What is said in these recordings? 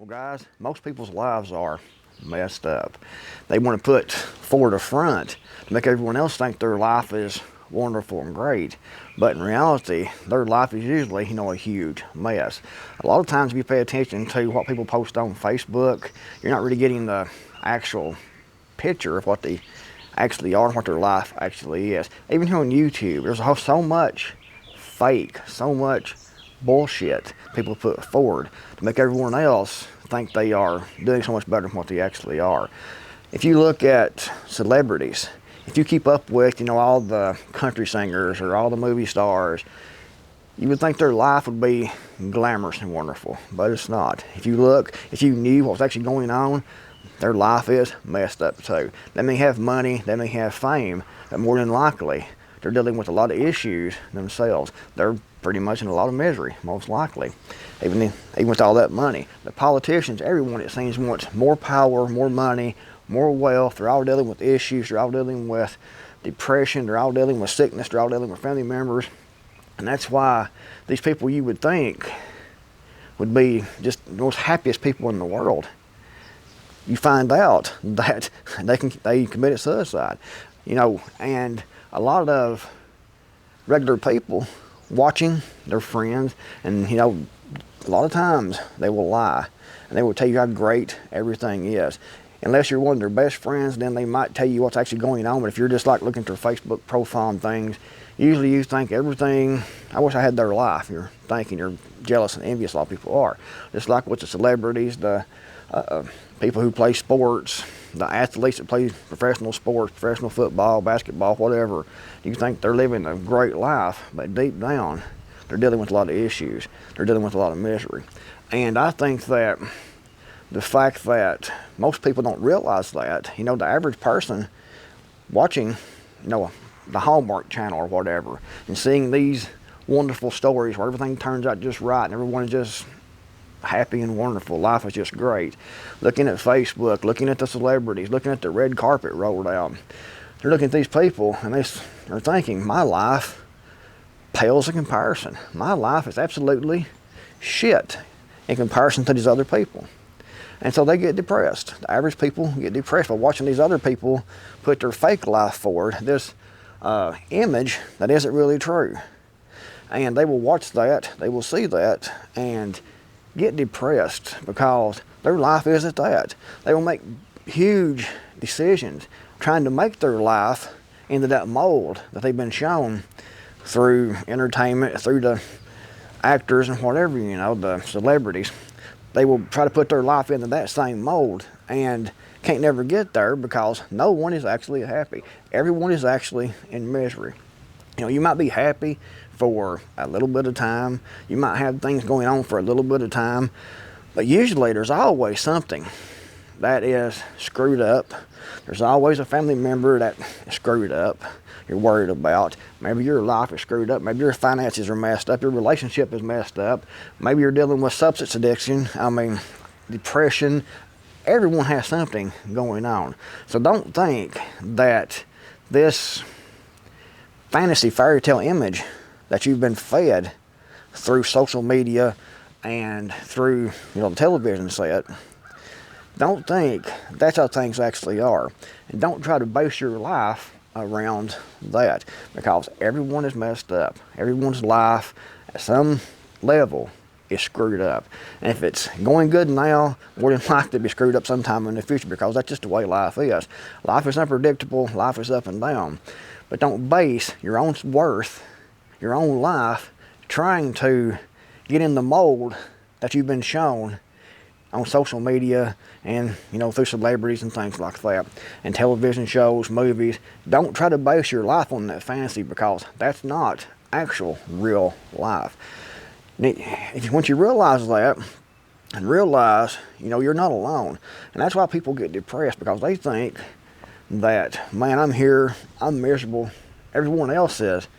Well, guys, most people's lives are messed up. They want to put forward a front to make everyone else think their life is wonderful and great. But in reality, their life is usually, a huge mess. A lot of times if you pay attention to what people post on Facebook, you're not really getting the actual picture of what they actually are and what their life actually is. Even here on YouTube, there's so much fake, so much bullshit people put forward to make everyone else think they are doing so much better than what they actually are. If you look at celebrities, if you keep up with, all the country singers or all the movie stars, you would think their life would be glamorous and wonderful, but it's not. If you knew what was actually going on, their life is messed up too. They may have money, they may have fame, but more than likely, they're dealing with a lot of issues themselves. They're pretty much in a lot of misery, most likely, even with all that money. The politicians, everyone it seems wants more power, more money, more wealth. They're all dealing with issues. They're all dealing with depression. They're all dealing with sickness. They're all dealing with family members. And that's why these people you would think would be just the most happiest people in the world, you find out that they committed suicide. And a lot of regular people watching their friends, and a lot of times they will lie and they will tell you how great everything is. Unless you're one of their best friends, then they might tell you what's actually going on. But if you're just like looking at their Facebook profile and things, usually you think everything, I wish I had their life. You're thinking you're jealous and envious. A lot of people are. Just like with the celebrities, the people who play sports, the athletes that play professional sports, professional football, basketball, whatever. You think they're living a great life, but deep down, they're dealing with a lot of issues. They're dealing with a lot of misery. And I think that the fact that most people don't realize that, the average person watching, the Hallmark Channel or whatever, and seeing these wonderful stories where everything turns out just right and everyone is just happy and wonderful, life is just great. Looking at Facebook, looking at the celebrities, looking at the red carpet rolled out, they're looking at these people and they're thinking, my life pales in comparison. My life is absolutely shit in comparison to these other people. And so they get depressed. The average people get depressed by watching these other people put their fake life forward, this image that isn't really true. And they will watch that, they will see that, and get depressed because their life isn't that. They will make huge decisions trying to make their life into that mold that they've been shown through entertainment, through the actors and whatever, the celebrities. They will try to put their life into that same mold and can't never get there because no one is actually happy. Everyone is actually in misery. You might be happy for a little bit of time. You might have things going on for a little bit of time, but usually there's always something that is screwed up. There's always a family member that is screwed up you're worried about. Maybe your life is screwed up. Maybe your finances are messed up. Your relationship is messed up. Maybe you're dealing with substance addiction. Depression. Everyone has something going on. So don't think that this fantasy fairy tale image that you've been fed through social media and through the television set, don't think that's how things actually are. And don't try to base your life around that because everyone is messed up. Everyone's life at some level is screwed up. And if it's going good now, more than likely to be screwed up sometime in the future because that's just the way life is. Life is unpredictable. Life is up and down. But don't base your own worth, your own life, trying to get in the mold that you've been shown on social media and, through celebrities and things like that, and television shows, movies. Don't try to base your life on that fantasy because that's not actual real life. Once you realize that and realize, you're not alone. And that's why people get depressed because they think that, man, I'm here, I'm miserable. Everyone else is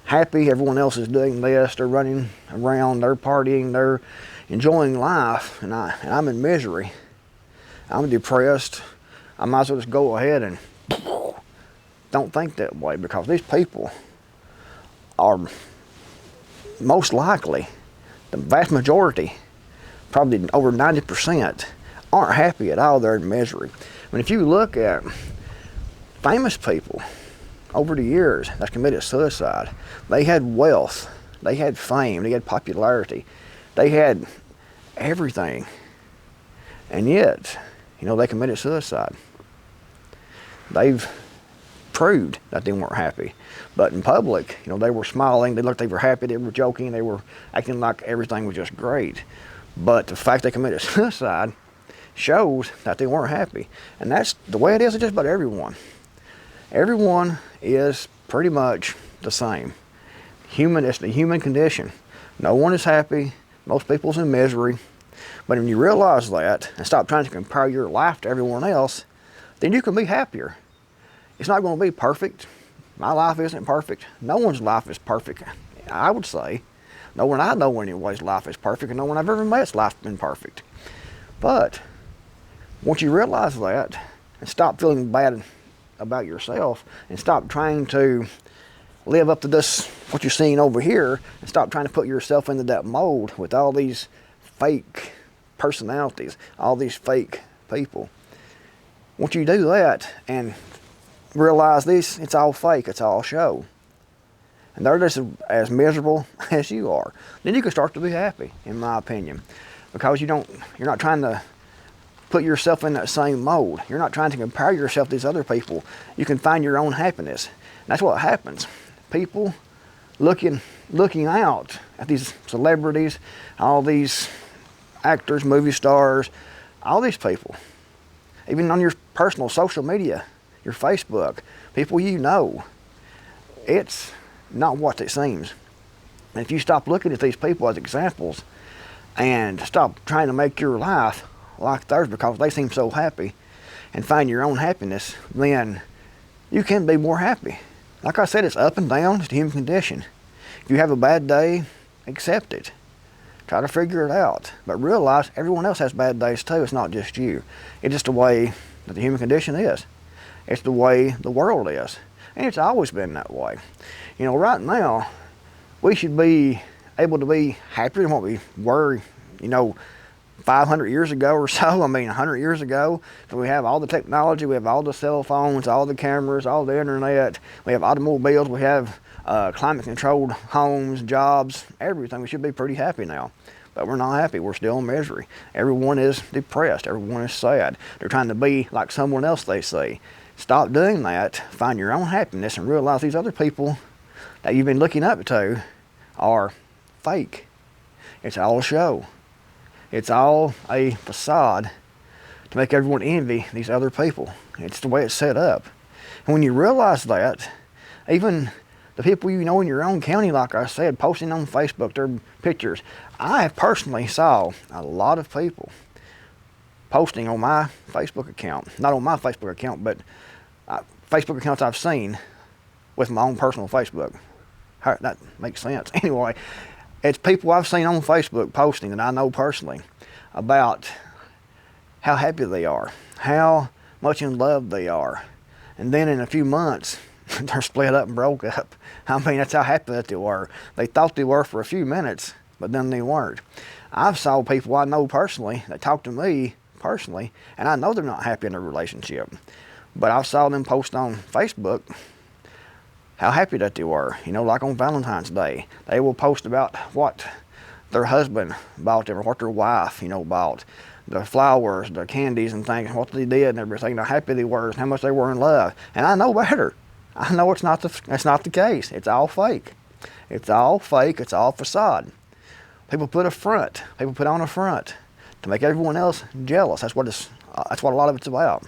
happy. Everyone else is doing this. They're running around. They're partying. They're enjoying life. And I'm in misery. I'm depressed. I might as well just go ahead and don't think that way because these people are most likely, the vast majority, probably over 90%, aren't happy at all. They're in misery. I mean, if you look at famous people over the years that committed suicide, they had wealth, they had fame, they had popularity, they had everything, and yet, you know, they committed suicide. They've proved that they weren't happy. But in public, you know, they were smiling, they looked, they were happy, they were joking, they were acting like everything was just great. But the fact they committed suicide shows that they weren't happy. And that's the way it is with just about everyone. Everyone is pretty much the same. It's the human condition. No one is happy. Most people's in misery. But when you realize that and stop trying to compare your life to everyone else, then you can be happier. It's not going to be perfect. My life isn't perfect. No one's life is perfect, I would say. No one I know anybody's life is perfect, and no one I've ever met's life has been perfect. But once you realize that and stop feeling bad about yourself and stop trying to live up to this, what you're seeing over here, and stop trying to put yourself into that mold with all these fake personalities, all these fake people. Once you do that and realize this, it's all fake, it's all show, and they're just as miserable as you are, then you can start to be happy, in my opinion, because you're not trying to put yourself in that same mold. You're not trying to compare yourself to these other people. You can find your own happiness. And that's what happens. People looking out at these celebrities, all these actors, movie stars, all these people, even on your personal social media, your Facebook, people you know, it's not what it seems. And if you stop looking at these people as examples and stop trying to make your life like theirs because they seem so happy and find your own happiness, then you can be more happy. Like I said, it's up and down, it's the human condition. If you have a bad day, accept it. Try to figure it out. But realize everyone else has bad days too, it's not just you. It's just the way that the human condition is. It's the way the world is. And it's always been that way. You know, right now, we should be able to be happier than what we were, you know, 500 years ago or so. I mean, 100 years ago. So we have all the technology, we have all the cell phones, all the cameras, all the internet, we have automobiles, we have climate-controlled homes, jobs, everything. We should be pretty happy now. But we're not happy. We're still in misery. Everyone is depressed. Everyone is sad. They're trying to be like someone else they see. Stop doing that. Find your own happiness and realize these other people that you've been looking up to are fake. It's all a show. It's all a facade to make everyone envy these other people. It's the way it's set up. And when you realize that, even the people you know in your own county, like I said, posting on Facebook their pictures, I have personally saw a lot of people posting on my Facebook account. Not on my Facebook account, but Facebook accounts I've seen with my own personal Facebook. That makes sense. Anyway, it's people I've seen on Facebook posting that I know personally about how happy they are, how much in love they are. And then in a few months, they're split up and broke up. I mean, that's how happy that they were. They thought they were for a few minutes, but then they weren't. I've saw people I know personally that talk to me personally, and I know they're not happy in their relationship. But I saw them post on Facebook how happy that they were. You know, like on Valentine's Day, they will post about what their husband bought them or what their wife, you know, bought. The flowers, the candies and things, what they did and everything, how happy they were, and how much they were in love. And I know better. I know that's not the case. It's all fake. It's all fake. It's all facade. People put on a front to make everyone else jealous. That's what a lot of it's about.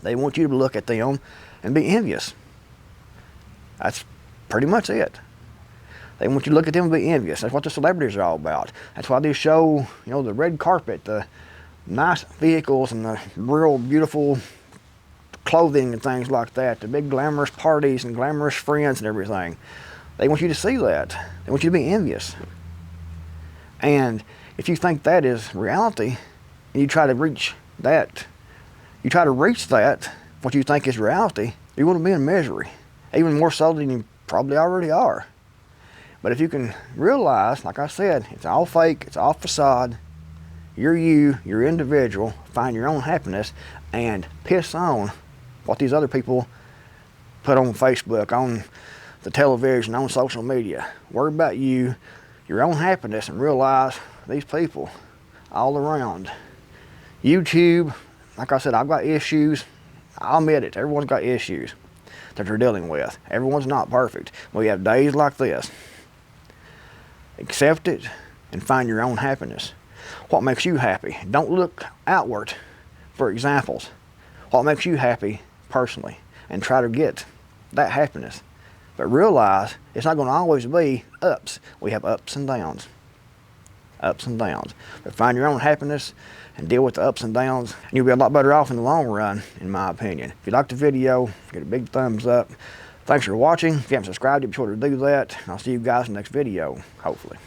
They want you to look at them and be envious. That's pretty much it. They want you to look at them and be envious. That's what the celebrities are all about. That's why they show, you know, the red carpet, the nice vehicles and the real beautiful clothing and things like that, the big glamorous parties and glamorous friends and everything. They want you to see that. They want you to be envious. And if you think that is reality, and you try to reach that, what you think is reality, you're going to be in misery. Even more so than you probably already are. But if you can realize, like I said, it's all fake, it's all facade, you're individual, find your own happiness, and piss on what these other people put on Facebook, on the television, on social media. Worry about you, your own happiness, and realize these people all around. YouTube, like I said, I've got issues. I'll admit it, everyone's got issues that they're dealing with. Everyone's not perfect. We have days like this. Accept it and find your own happiness. What makes you happy? Don't look outward for examples. What makes you happy personally? And try to get that happiness. But realize it's not going to always be ups. We have ups and downs. Ups and downs. But find your own happiness and deal with the ups and downs. And you'll be a lot better off in the long run, in my opinion. If you liked the video, give it a big thumbs up. Thanks for watching. If you haven't subscribed, be sure to do that. I'll see you guys in the next video, hopefully.